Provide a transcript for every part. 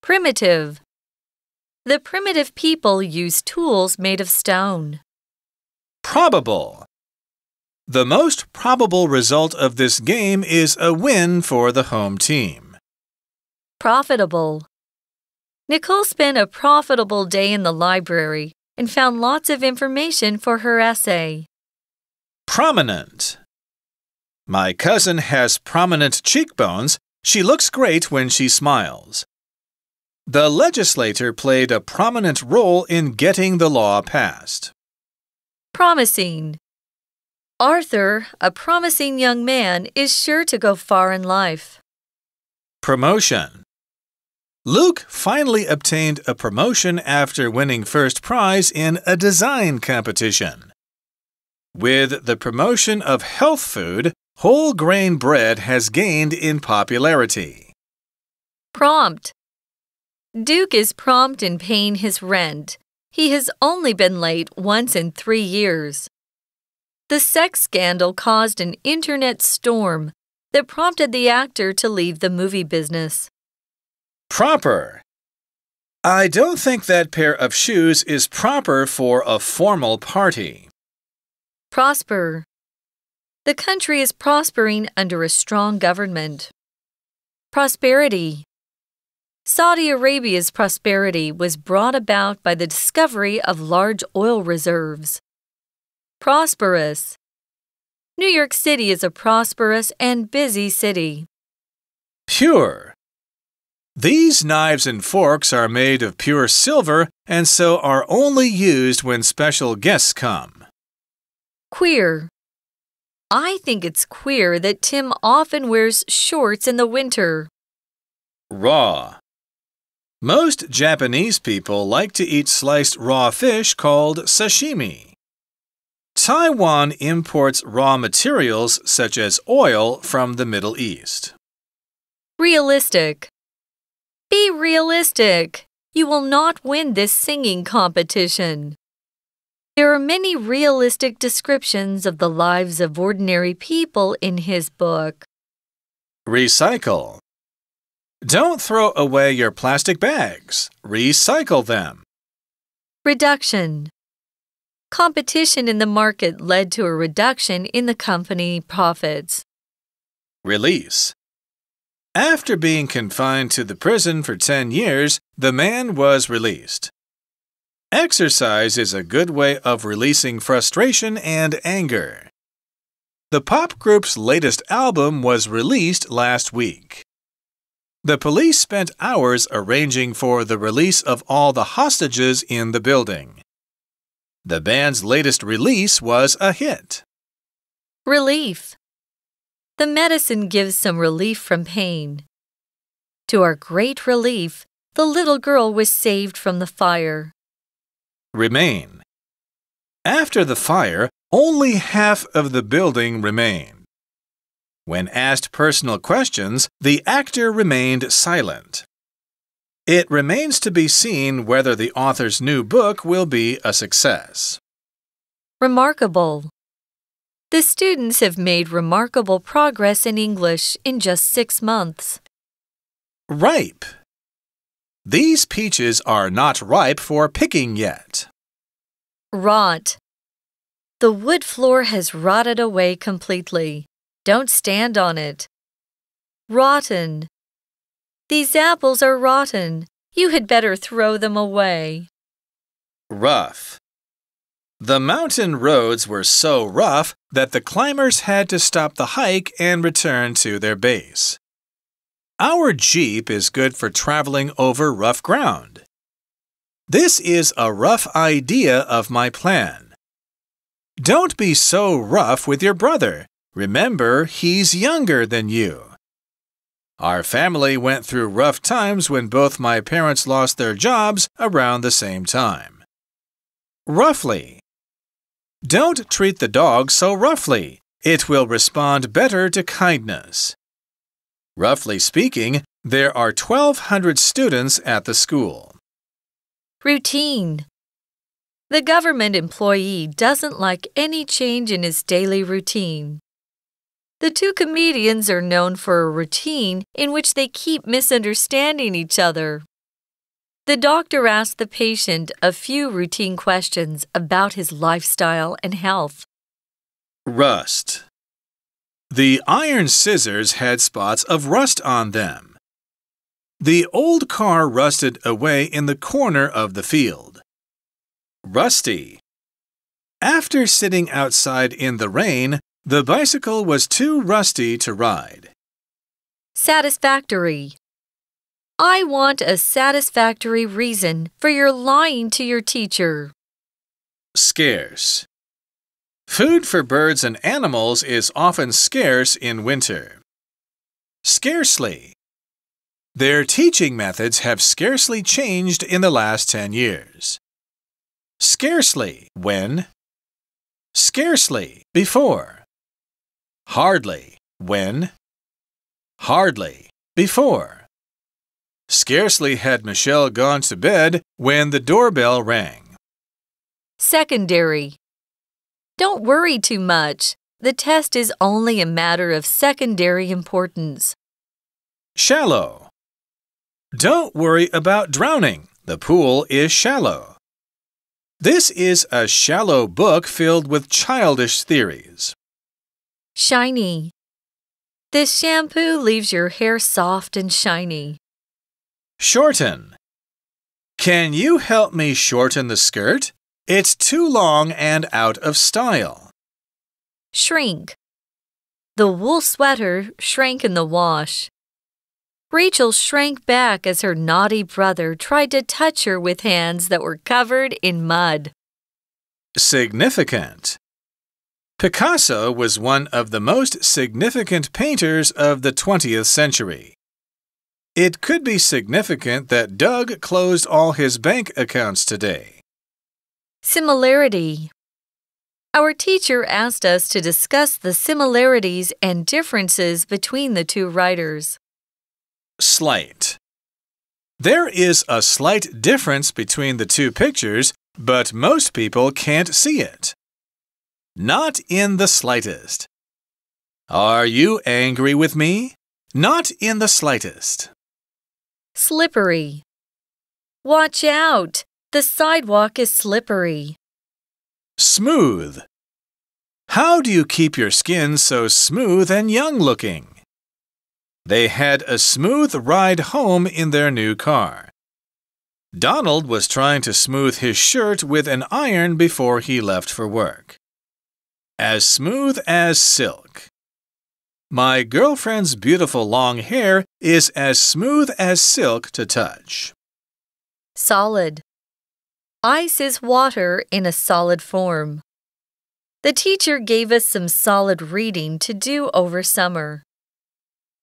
Primitive. The primitive people used tools made of stone. Probable. The most probable result of this game is a win for the home team. Profitable. Nicole spent a profitable day in the library and found lots of information for her essay. Prominent. My cousin has prominent cheekbones. She looks great when she smiles. The legislator played a prominent role in getting the law passed. Promising. Arthur, a promising young man, is sure to go far in life. Promotion. Luke finally obtained a promotion after winning first prize in a design competition. With the promotion of health food, whole grain bread has gained in popularity. Prompt. Duke is prompt in paying his rent. He has only been late once in 3 years. The sex scandal caused an internet storm that prompted the actor to leave the movie business. Proper. I don't think that pair of shoes is proper for a formal party. Prosper. The country is prospering under a strong government. Prosperity. Saudi Arabia's prosperity was brought about by the discovery of large oil reserves. Prosperous. New York City is a prosperous and busy city. Pure. These knives and forks are made of pure silver and so are only used when special guests come. Queer. I think it's queer that Tim often wears shorts in the winter. Raw. Most Japanese people like to eat sliced raw fish called sashimi. Taiwan imports raw materials such as oil from the Middle East. Realistic. Be realistic. You will not win this singing competition. There are many realistic descriptions of the lives of ordinary people in his book. Recycle. Don't throw away your plastic bags. Recycle them. Reduction. Competition in the market led to a reduction in the company profits. Release. After being confined to the prison for 10 years, the man was released. Exercise is a good way of releasing frustration and anger. The pop group's latest album was released last week. The police spent hours arranging for the release of all the hostages in the building. The band's latest release was a hit. Relief. The medicine gives some relief from pain. To our great relief, the little girl was saved from the fire. Remain. After the fire, only half of the building remained. When asked personal questions, the actor remained silent. It remains to be seen whether the author's new book will be a success. Remarkable. The students have made remarkable progress in English in just 6 months. Ripe. These peaches are not ripe for picking yet. Rot. The wood floor has rotted away completely. Don't stand on it. Rotten. These apples are rotten. You had better throw them away. Rough. The mountain roads were so rough that the climbers had to stop the hike and return to their base. Our Jeep is good for traveling over rough ground. This is a rough idea of my plan. Don't be so rough with your brother. Remember, he's younger than you. Our family went through rough times when both my parents lost their jobs around the same time. Roughly. Don't treat the dog so roughly. It will respond better to kindness. Roughly speaking, there are 1,200 students at the school. Routine. The government employee doesn't like any change in his daily routine. The two comedians are known for a routine in which they keep misunderstanding each other. The doctor asked the patient a few routine questions about his lifestyle and health. Rust. The iron scissors had spots of rust on them. The old car rusted away in the corner of the field. Rusty. After sitting outside in the rain, the bicycle was too rusty to ride. Satisfactory. I want a satisfactory reason for your lying to your teacher. Scarce. Food for birds and animals is often scarce in winter. Scarcely. Their teaching methods have scarcely changed in the last 10 years. Scarcely, when? Scarcely, before. Hardly, when? Hardly, before. Scarcely had Michelle gone to bed when the doorbell rang. Secondary. Don't worry too much. The test is only a matter of secondary importance. Shallow. Don't worry about drowning. The pool is shallow. This is a shallow book filled with childish theories. Shiny. This shampoo leaves your hair soft and shiny. Shorten. Can you help me shorten the skirt? It's too long and out of style. Shrink. The wool sweater shrank in the wash. Rachel shrank back as her naughty brother tried to touch her with hands that were covered in mud. Significant. Picasso was one of the most significant painters of the 20th century. It could be significant that Doug closed all his bank accounts today. Similarity. Our teacher asked us to discuss the similarities and differences between the two writers. Slight. There is a slight difference between the two pictures, but most people can't see it. Not in the slightest. Are you angry with me? Not in the slightest. Slippery. Watch out! The sidewalk is slippery. Smooth. How do you keep your skin so smooth and young-looking? They had a smooth ride home in their new car. Donald was trying to smooth his shirt with an iron before he left for work. As smooth as silk. My girlfriend's beautiful long hair is as smooth as silk to touch. Solid. Ice is water in a solid form. The teacher gave us some solid reading to do over summer.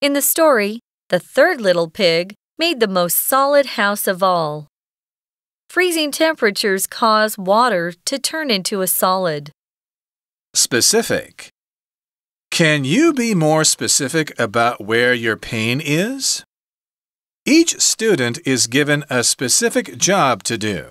In the story, the third little pig made the most solid house of all. Freezing temperatures cause water to turn into a solid. Specific. Can you be more specific about where your pain is? Each student is given a specific job to do.